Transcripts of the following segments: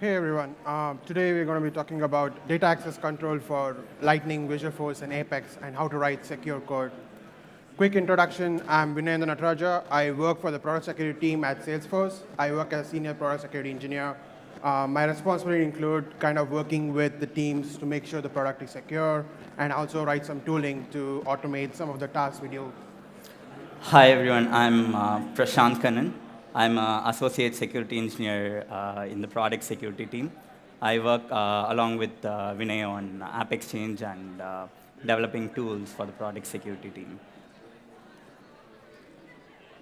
Hey everyone. Today we're going to be talking about data access control for Lightning, Visualforce, and Apex, and how to write secure code. Quick introduction, I'm Vinay Nataraja. I work for the product security team at Salesforce. I work as a senior product security engineer. My responsibility include kind of working with the teams to make sure the product is secure, and also write some tooling to automate some of the tasks we do. Hi everyone, I'm Prashant Kannan. I'm an associate security engineer in the product security team. I work along with Vinay on App Exchange and developing tools for the product security team.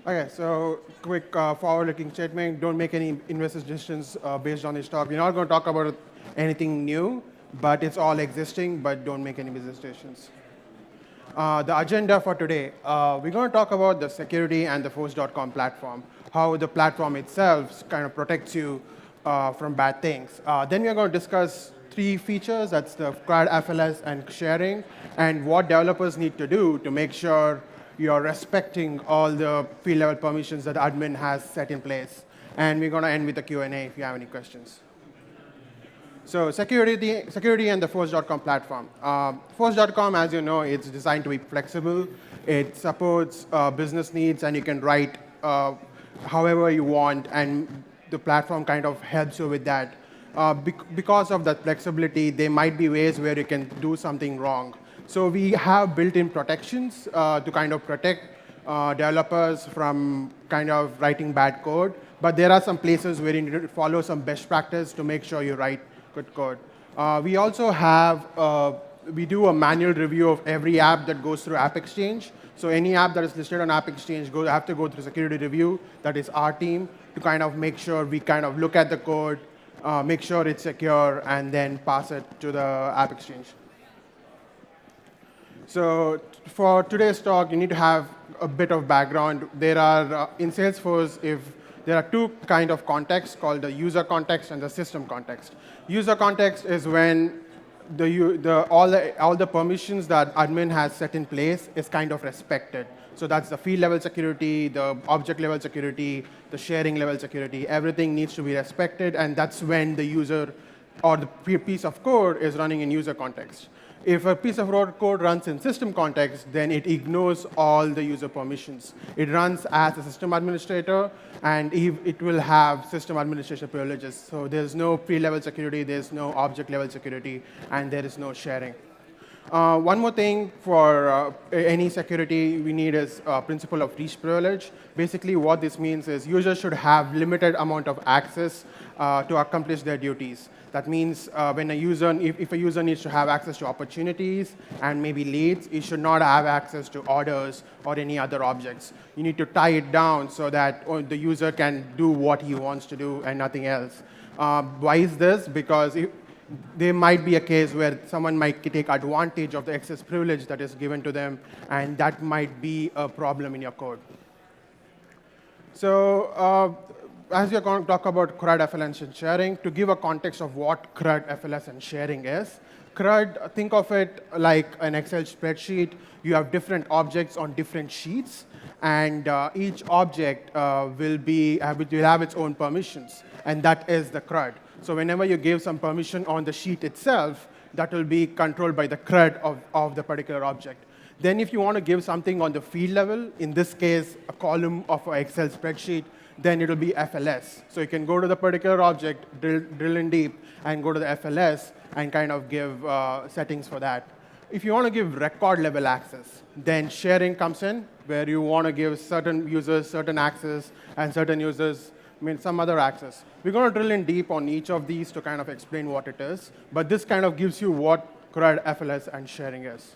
Okay, so quick forward-looking statement. Don't make any investment decisions based on this talk. We're not going to talk about anything new, but it's all existing, but don't make any business decisions. The agenda for today, we're going to talk about the security and the force.com platform, how the platform itself kind of protects you from bad things. Then we're going to discuss three features, that's the CRUD, FLS, and sharing, and what developers need to do to make sure you're respecting all the field-level permissions that the admin has set in place. And we're going to end with a Q&A if you have any questions. So security and the force.com platform. Force.com, as you know, it's designed to be flexible. It supports business needs, and you can write however you want, and the platform kind of helps you with that. Because of that flexibility, there might be ways where you can do something wrong. So we have built-in protections to kind of protect developers from kind of writing bad code. But there are some places where you need to follow some best practice to make sure you write good code. We also have, we do a manual review of every app that goes through App Exchange. So any app that is listed on App Exchange have to go through security review. That is our team to kind of make sure we kind of look at the code, make sure it's secure, and then pass it to the App Exchange. So for today's talk, you need to have a bit of background. There are, in Salesforce, there are two kind of contexts called the user context and the system context. User context is when all the permissions that admin has set in place is kind of respected. So that's the field level security, the object level security, the sharing level security. Everything needs to be respected, and that's when the user or the piece of code is running in user context. If a piece of code runs in system context, then it ignores all the user permissions. It runs as a system administrator, and it will have system administration privileges. So there's no pre-level security, there's no object-level security, and there is no sharing. One more thing for any security we need is principle of least privilege. Basically, what this means is users should have limited amount of access to accomplish their duties. That means when if a user needs to have access to opportunities and maybe leads, it should not have access to orders or any other objects. You need to tie it down so that the user can do what he wants to do and nothing else. Why is this? Because there might be a case where someone might take advantage of the excess privilege that is given to them, and that might be a problem in your code. So as we're going to talk about CRUD, FLS, and sharing, to give a context of what CRUD, FLS, and sharing is, CRUD, think of it like an Excel spreadsheet. You have different objects on different sheets, and each object will have its own permissions, and that is the CRUD. So whenever you give some permission on the sheet itself, that will be controlled by the CRUD of the particular object. Then if you want to give something on the field level, in this case, a column of an Excel spreadsheet, then it will be FLS. So you can go to the particular object, drill in deep, and go to the FLS and kind of give settings for that. If you want to give record level access, then sharing comes in, where you want to give certain users certain access and certain users some other access. We're going to drill in deep on each of these to kind of explain what it is, but this kind of gives you what CRUD, FLS, and sharing is.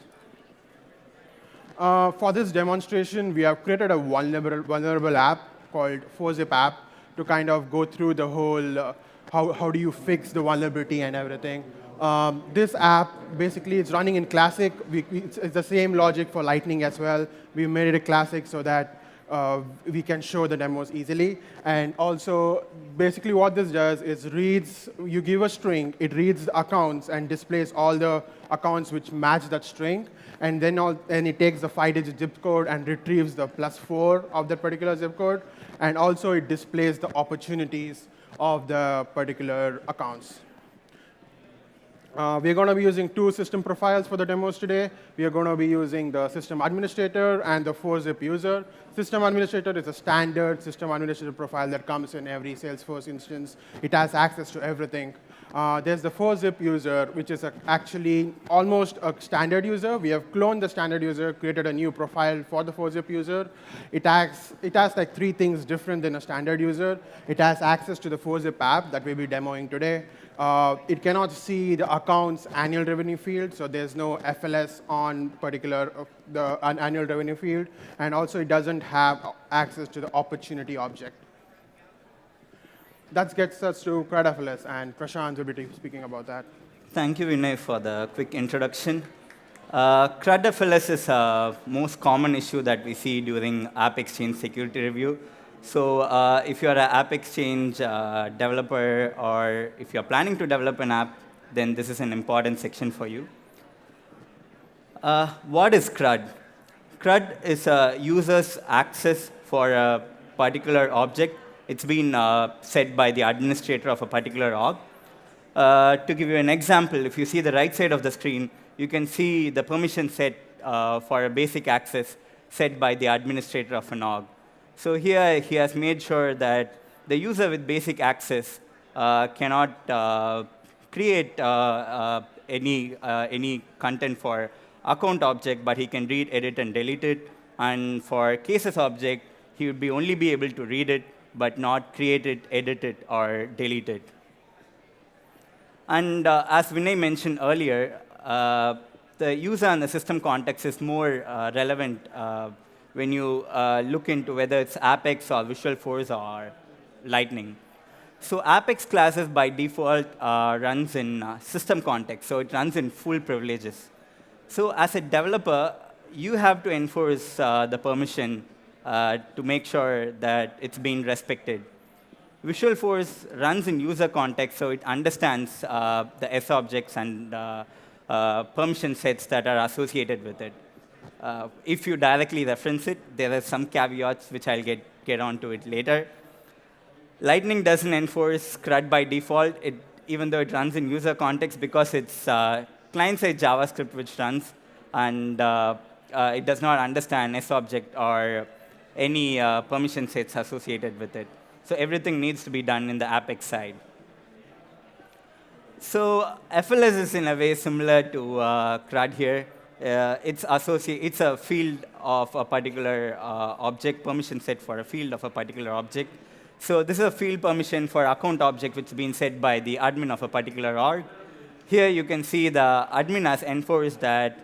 For this demonstration, we have created a vulnerable app called 4zip app to kind of go through the whole how do you fix the vulnerability and everything. This app, basically, it's running in Classic. It's the same logic for Lightning as well. We made it a Classic so that we can show the demos easily. And also, basically what this does is you give a string, it reads the accounts and displays all the accounts which match that string. And then it takes the 5-digit zip code and retrieves the +4 of that particular zip code. And also, it displays the opportunities of the particular accounts. We're going to be using two system profiles for the demos today. We are going to be using the system administrator and the 4-zip user. System administrator is a standard system administrator profile that comes in every Salesforce instance. It has access to everything. There's the 4-zip user, which is actually almost a standard user. We have cloned the standard user, created a new profile for the 4-zip user. It has like 3 things different than a standard user. It has access to the 4-zip app that we'll be demoing today. It cannot see the account's annual revenue field, so there's no FLS on the annual revenue field. And also, it doesn't have access to the opportunity object. That gets us to CRUD FLS, and Prashant will be speaking about that. Thank you, Vinay, for the quick introduction. CRUD FLS is the most common issue that we see during App Exchange security review. So if you're an App Exchange developer, or if you're planning to develop an app, then this is an important section for you. What is CRUD? CRUD is a user's access for a particular object. It's been set by the administrator of a particular org. To give you an example, if you see the right side of the screen, you can see the permission set for a basic access set by the administrator of an org. So here, he has made sure that the user with basic access cannot create any content for account object, but he can read, edit, and delete it. And for cases object, he would only be able to read it, but not create it, edit it, or delete it. And as Vinay mentioned earlier, the user and the system context is more relevant when you look into whether it's Apex or Visualforce or Lightning. So Apex classes by default runs in system context, so it runs in full privileges. So as a developer, you have to enforce the permission to make sure that it's being respected. Visualforce runs in user context, so it understands the S objects and permission sets that are associated with it. If you directly reference it, there are some caveats which I'll get onto it later. Lightning doesn't enforce CRUD by default, even though it runs in user context, because it's client-side JavaScript which runs, and it does not understand S object or any permission sets associated with it. So everything needs to be done in the Apex side. So FLS is in a way similar to CRUD here. It's a field of a particular object, permission set for a field of a particular object. So this is a field permission for account object which has been set by the admin of a particular org. Here you can see the admin has enforced that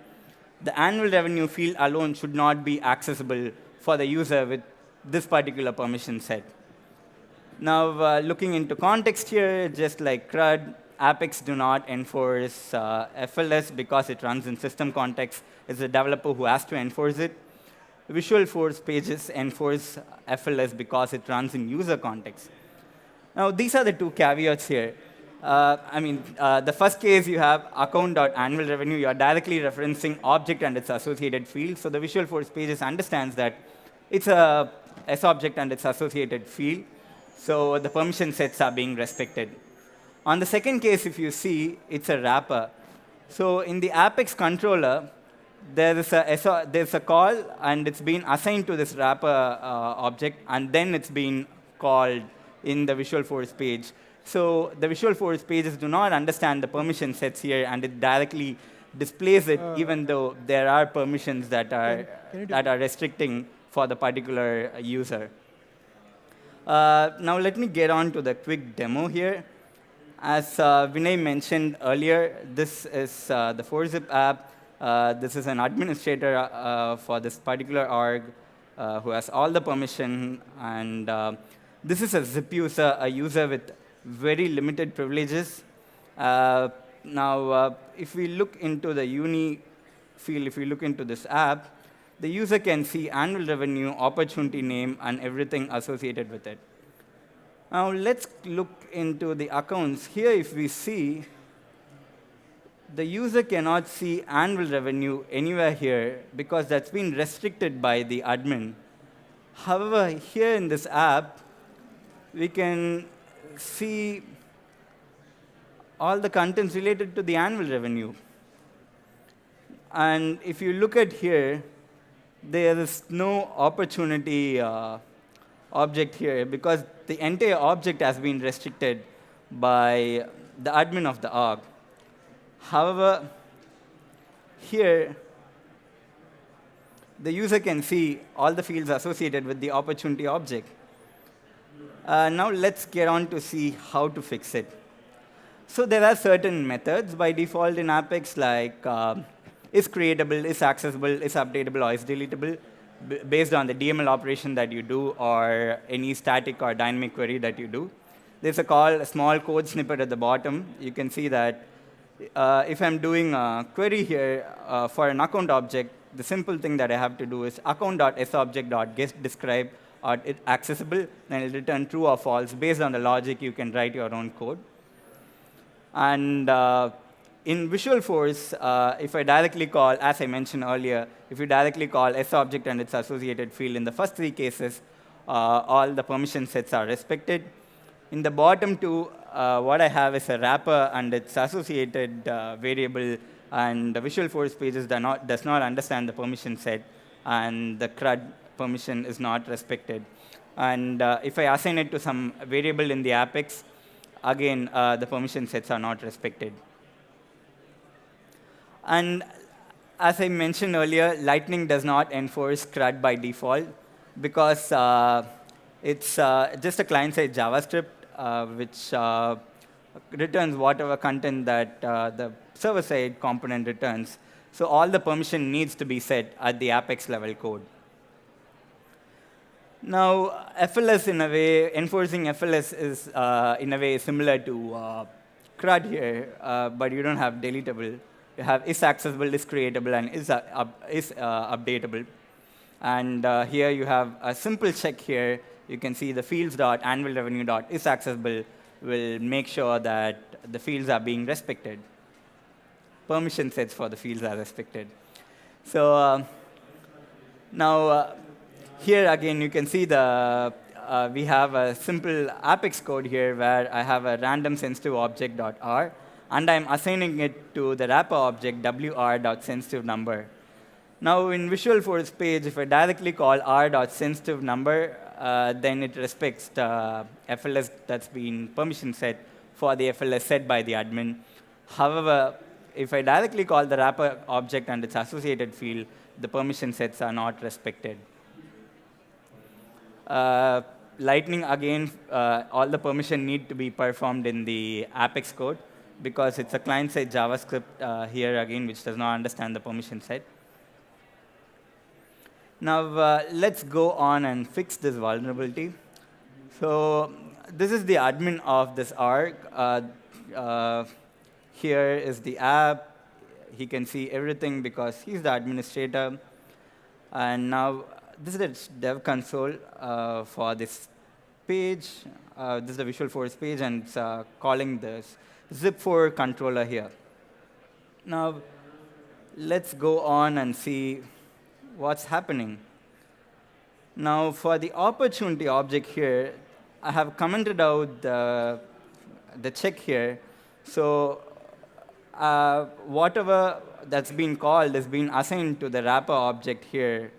the annual revenue field alone should not be accessible for the user with this particular permission set. Now, looking into context here, just like CRUD, Apex do not enforce FLS because it runs in system context. It's the developer who has to enforce it. Visualforce pages enforce FLS because it runs in user context. Now, these are the two caveats here. The first case, you have account.annual revenue. You are directly referencing object and its associated field. So the Visualforce pages understands that it's a S object and its associated field. So the permission sets are being respected. On the second case, if you see, it's a wrapper. So in the Apex controller, there's a call, and it's been assigned to this wrapper object, and then it's been called in the Visualforce page. So the Visualforce pages do not understand the permission sets here, and it directly displays it, even though there are permissions that are restricting for the particular user. Now let me get on to the quick demo here. As Vinay mentioned earlier, this is the 4-zip app. This is an administrator for this particular org who has all the permission. And this is a zip user, a user with very limited privileges. Now, if we look into the uni field, if we look into this app, the user can see annual revenue, opportunity name, and everything associated with it. Now, let's look into the accounts. Here, if we see, the user cannot see annual revenue anywhere here because that's been restricted by the admin. However, here in this app, we can see all the contents related to the annual revenue. And if you look at here, there is no opportunity object here because the entire object has been restricted by the admin of the org. However, here, the user can see all the fields associated with the opportunity object. Now let's get on to see how to fix it. So there are certain methods by default in Apex, like is creatable, is accessible, is updatable, or is deletable, based on the DML operation that you do or any static or dynamic query that you do. There's a small code snippet at the bottom. You can see that if I'm doing a query here for an account object, the simple thing that I have to do is account.subject.getDescribe or it accessible, then it'll return true or false. Based on the logic, you can write your own code. And in Visualforce, if I directly call, as I mentioned earlier, if you directly call subject and its associated field in the first three cases, all the permission sets are respected. In the bottom two, what I have is a wrapper and its associated variable, and the Visualforce pages does not understand the permission set, and the CRUD permission is not respected. And if I assign it to some variable in the Apex, again, the permission sets are not respected. And as I mentioned earlier, Lightning does not enforce CRUD by default because it's just a client-side JavaScript which returns whatever content that the server-side component returns. So all the permission needs to be set at the Apex level code. Now, FLS, in a way, enforcing FLS is, in a way, similar to CRUD here, but you don't have deletable. You have is accessible, is creatable, and is updatable. And here you have a simple check here. You can see the fields.annualrevenue.is accessible will make sure that the fields are being respected. Permission sets for the fields are respected. So now, here again, you can see we have a simple Apex code here where I have a random sensitive object.r, and I'm assigning it to the wrapper object wr.sensitiveNumber. Now, in Visualforce page, if I directly call r.sensitiveNumber, then it respects the FLS that's been permission set for the FLS set by the admin. However, if I directly call the wrapper object and its associated field, the permission sets are not respected. Lightning, again, all the permission need to be performed in the Apex code because it's a client-side JavaScript here, again, which does not understand the permission set. Now, let's go on and fix this vulnerability. So this is the admin of this org. Here is the app. He can see everything because he's the administrator. And now, this is the dev console for this page. This is the Visualforce page, and it's calling this zip4 controller here. Now, let's go on and see what's happening. Now, for the opportunity object here, I have commented out the check here. So whatever that's been called is being assigned to the wrapper object here,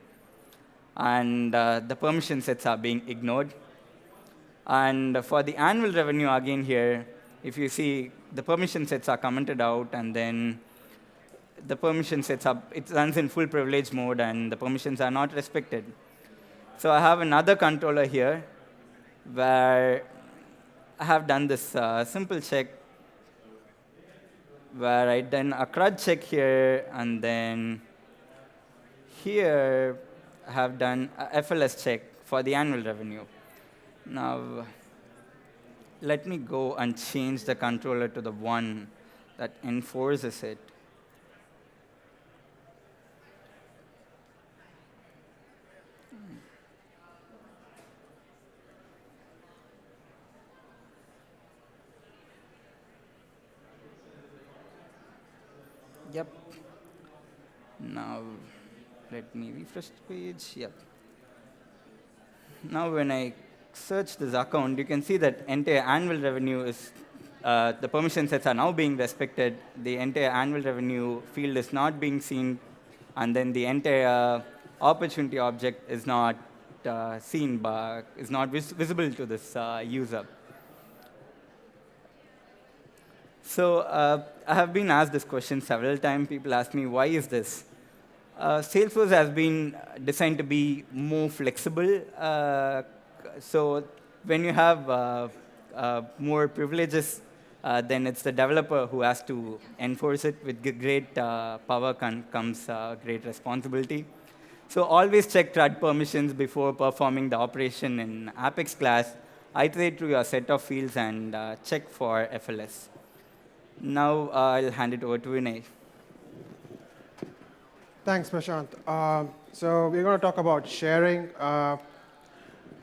and the permission sets are being ignored. And for the annual revenue, again here, if you see, the permission sets are commented out, and then the permission sets up, it runs in full privilege mode, and the permissions are not respected. So I have another controller here where I have done this simple check where I done a CRUD check here, and then here I have done a FLS check for the annual revenue. Now, let me go and change the controller to the one that enforces it. Yep. Now, let me refresh the page. Yep. Now, when I search this account, you can see that entire annual revenue is, the permission sets are now being respected. The entire annual revenue field is not being seen, and then the entire opportunity object is not seen by, is not visible to this user. So I have been asked this question several times. People ask me, why is this? Salesforce has been designed to be more flexible. So when you have more privileges, then it's the developer who has to enforce it. With great power comes great responsibility. So always check CRUD permissions before performing the operation in Apex class. Iterate through your set of fields and check for FLS. Now I'll hand it over to Vinay. Thanks, Prashant. So we're going to talk about sharing.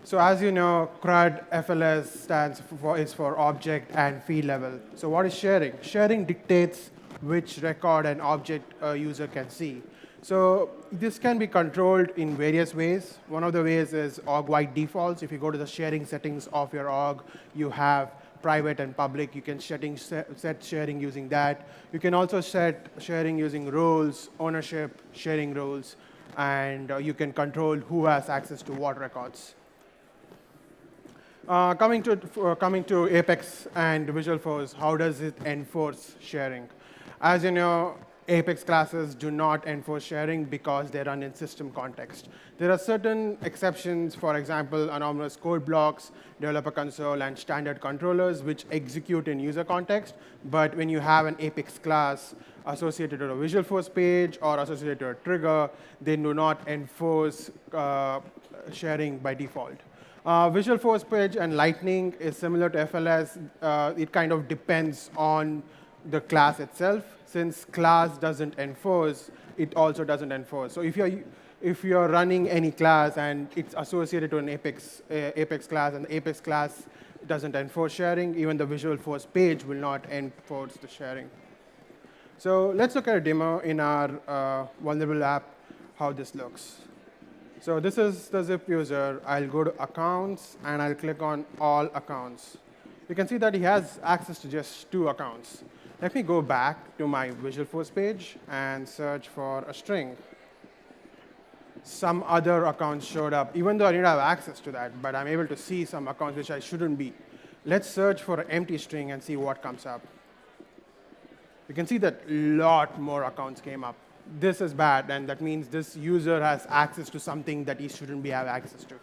So as you know, CRUD FLS is for object and field level. So what is sharing? Sharing dictates which record and object a user can see. So this can be controlled in various ways. One of the ways is org-wide defaults. If you go to the sharing settings of your org, you have private and public. You can set sharing using that. You can also set sharing using roles, ownership, sharing roles, and you can control who has access to what records. Coming to Apex and Visualforce, how does it enforce sharing? As you know, Apex classes do not enforce sharing because they run in system context. There are certain exceptions, for example, anomalous code blocks, developer console, and standard controllers, which execute in user context. But when you have an Apex class associated with a Visualforce page or associated to a trigger, they do not enforce sharing by default. Visualforce page and Lightning is similar to FLS. It kind of depends on the class itself. Since class doesn't enforce, it also doesn't enforce. So if you're running any class and it's associated to an Apex class, and the Apex class doesn't enforce sharing, even the Visualforce page will not enforce the sharing. So let's look at a demo in our vulnerable app, how this looks. So this is the zip user. I'll go to accounts, and I'll click on all accounts. You can see that he has access to just 2 accounts. Let me go back to my Visualforce page and search for a string. Some other accounts showed up, even though I didn't have access to that, but I'm able to see some accounts which I shouldn't be. Let's search for an empty string and see what comes up. You can see that a lot more accounts came up. This is bad, and that means this user has access to something that he shouldn't have access to.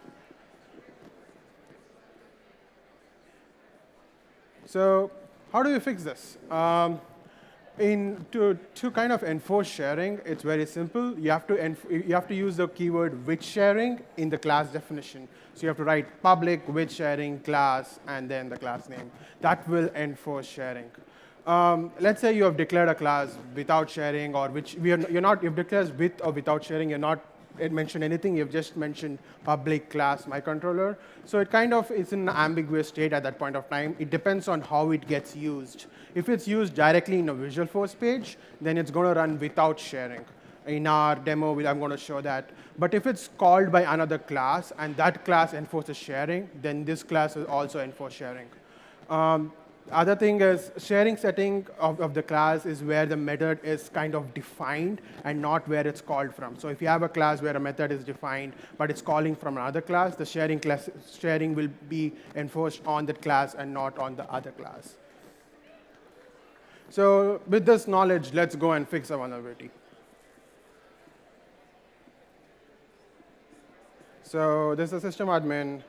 So how do you fix this? To kind of enforce sharing, it's very simple. You have to use the keyword with sharing in the class definition. So you have to write public with sharing class and then the class name. That will enforce sharing. Let's say you have declared a class without sharing, or you've declared with or without sharing. You're not mentioned anything. You've just mentioned public class my controller. So it kind of is in an ambiguous state at that point of time. It depends on how it gets used. If it's used directly in a Visualforce page, then it's going to run without sharing. In our demo, I'm going to show that. But if it's called by another class and that class enforces sharing, then this class will also enforce sharing. Other thing is sharing setting of the class is where the method is kind of defined and not where it's called from. So if you have a class where a method is defined, but it's calling from another class, the sharing will be enforced on that class and not on the other class. So with this knowledge, let's go and fix a vulnerability. So this is the system admin.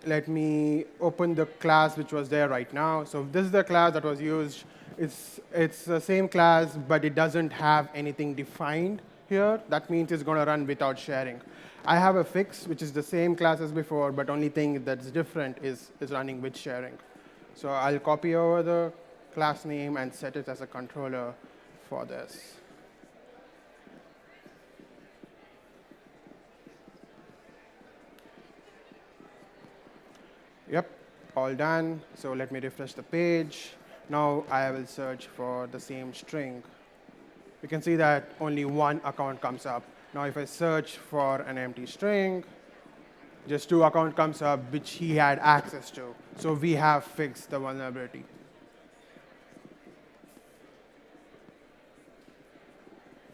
Let me open the class which was there right now. So this is the class that was used. It's the same class, but it doesn't have anything defined here. That means it's going to run without sharing. I have a fix, which is the same class as before, but only thing that's different is running with sharing. So I'll copy over the class name and set it as a controller for this. Yep, all done. So let me refresh the page. Now I will search for the same string. You can see that only one account comes up. Now if I search for an empty string, just two account comes up which he had access to. So we have fixed the vulnerability.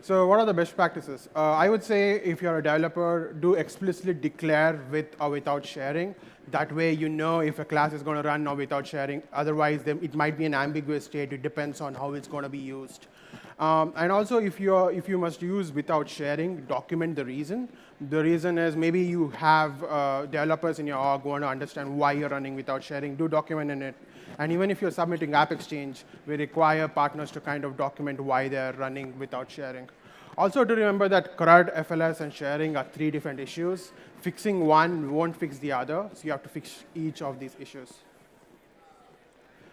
So what are the best practices? I would say if you're a developer, do explicitly declare with or without sharing. That way you know if a class is going to run or without sharing. Otherwise, then it might be an ambiguous state. It depends on how it's going to be used. And also, if you must use without sharing, document the reason. The reason is maybe you have developers in your org who want to understand why you're running without sharing. Do document in it. And even if you're submitting App Exchange, we require partners to kind of document why they're running without sharing. Also to remember that CRUD, FLS, and sharing are three different issues. Fixing one won't fix the other, so you have to fix each of these issues.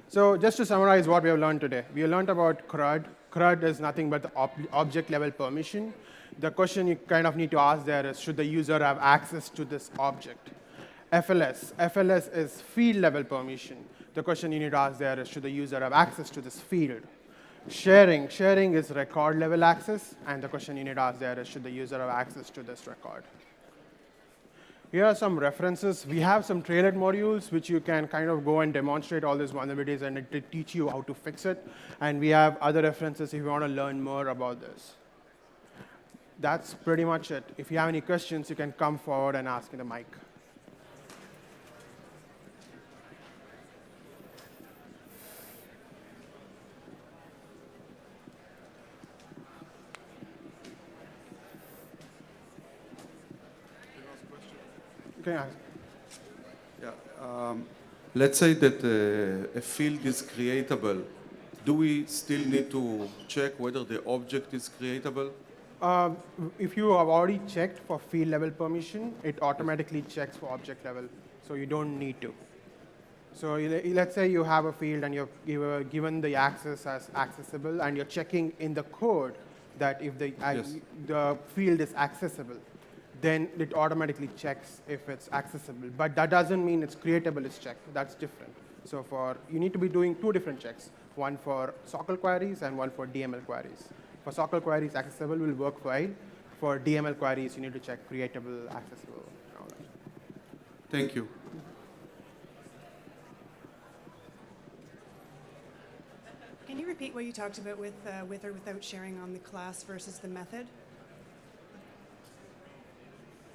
So just to summarize what we have learned today, we have learned about CRUD. CRUD is nothing but the object level permission. The question you kind of need to ask there is, should the user have access to this object? FLS is field level permission. The question you need to ask there is, should the user have access to this field? Sharing is record level access, and the question you need to ask there is, should the user have access to this record? Here are some references. We have some trailer modules which you can kind of go and demonstrate all these vulnerabilities and it teach you how to fix it. And we have other references if you want to learn more about this. That's pretty much it. If you have any questions, you can come forward and ask in the mic. Okay. Yeah. Let's say that a field is creatable. Do we still need to check whether the object is creatable? If you have already checked for field level permission, it automatically checks for object level, so you don't need to. So let's say you have a field and you're given the access as accessible, and you're checking in the code that if the field is accessible, then it automatically checks if it's accessible. But that doesn't mean it's creatable is checked. That's different. So you need to be doing two different checks, one for SOQL queries and one for DML queries. For SOQL queries, accessible will work fine. For DML queries, you need to check creatable, accessible, and all that. Thank you. Can you repeat what you talked about with or without sharing on the class versus the method?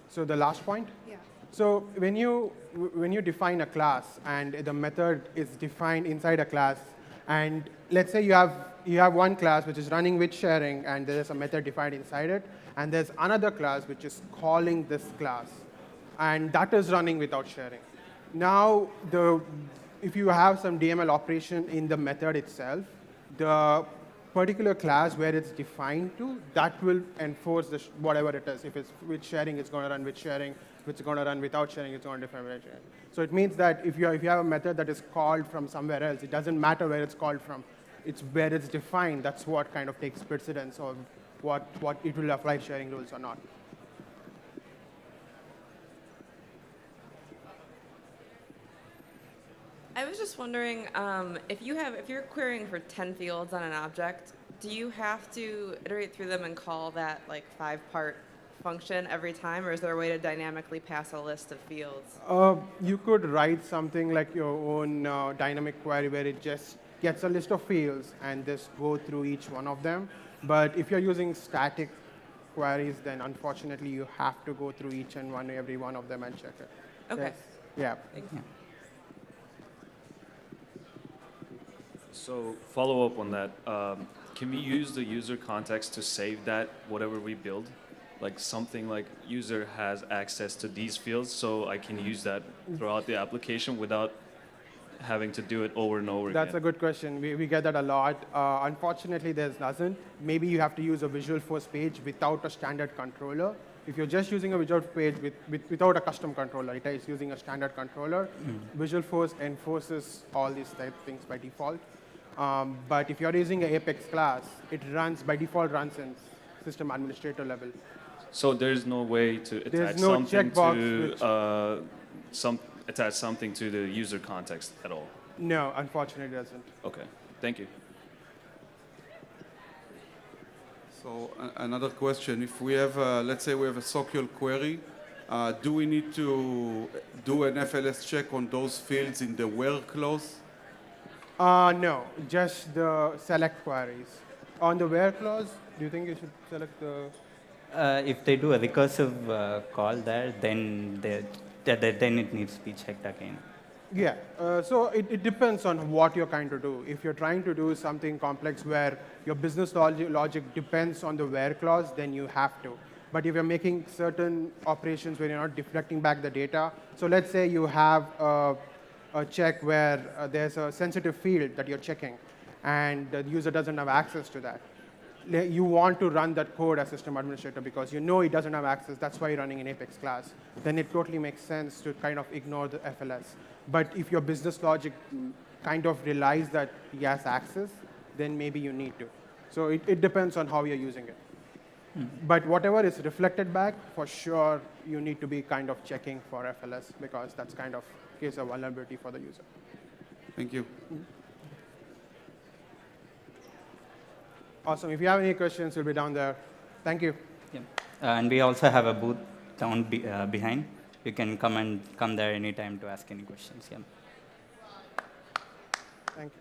So the last point? Yeah. So when you define a class and the method is defined inside a class, and let's say you have one class which is running with sharing, and there is a method defined inside it, and there's another class which is calling this class, and that is running without sharing. Now, if you have some DML operation in the method itself, the particular class where it's defined to, that will enforce whatever it is. If it's with sharing, it's going to run with sharing. If it's going to run without sharing, it's going to define with sharing. So it means that if you have a method that is called from somewhere else, it doesn't matter where it's called from. It's where it's defined. That's what kind of takes precedence of what it will apply sharing rules or not. I was just wondering, if you're querying for 10 fields on an object, do you have to iterate through them and call that like 5-part function every time, or is there a way to dynamically pass a list of fields? You could write something like your own dynamic query where it just gets a list of fields and just go through each one of them. But if you're using static queries, then unfortunately you have to go through each and every one of them and check it. Okay. Yeah. Thank you. So follow up on that. Can we use the user context to save that, whatever we build? Like something like user has access to these fields, so I can use that throughout the application without having to do it over and over again? That's a good question. We get that a lot. Unfortunately, there doesn't. Maybe you have to use a Visualforce page without a standard controller. If you're just using a Visualforce page without a custom controller, it is using a standard controller. Visualforce enforces all these type of things by default. But if you're using an Apex class, it runs by default runs in system administrator level. So there's no way to attach no something checkbox to attach something to the user context at all? No, unfortunately, it doesn't. Okay, thank you. So another question: if we have, let's say, we have a SOQL query Do we need to do an FLS check on those fields in the where clause? No, just the select queries. On the where clause, do you think you should select the? If they do a recursive call there, then then it needs to be checked again. Yeah, so it depends on what you're trying to do. If you're trying to do something complex where your business logic depends on the where clause, then you have to. But if you're making certain operations where you're not deflecting back the data, so let's say you have a check where there's a sensitive field that you're checking, and the user doesn't have access to that. You want to run that code as system administrator because you know he doesn't have access. That's why you're running an Apex class. Then it totally makes sense to kind of ignore the FLS. But if your business logic kind of relies that he has access, then maybe you need to. So it depends on how you're using it. But whatever is reflected back, for sure, you need to be kind of checking for FLS because that's kind of case of vulnerability for the user. Thank you. Awesome. If you have any questions, we'll be down there. Thank you. Yeah. And we also have a booth down behind. You can come there anytime to ask any questions. Yeah. Thank you.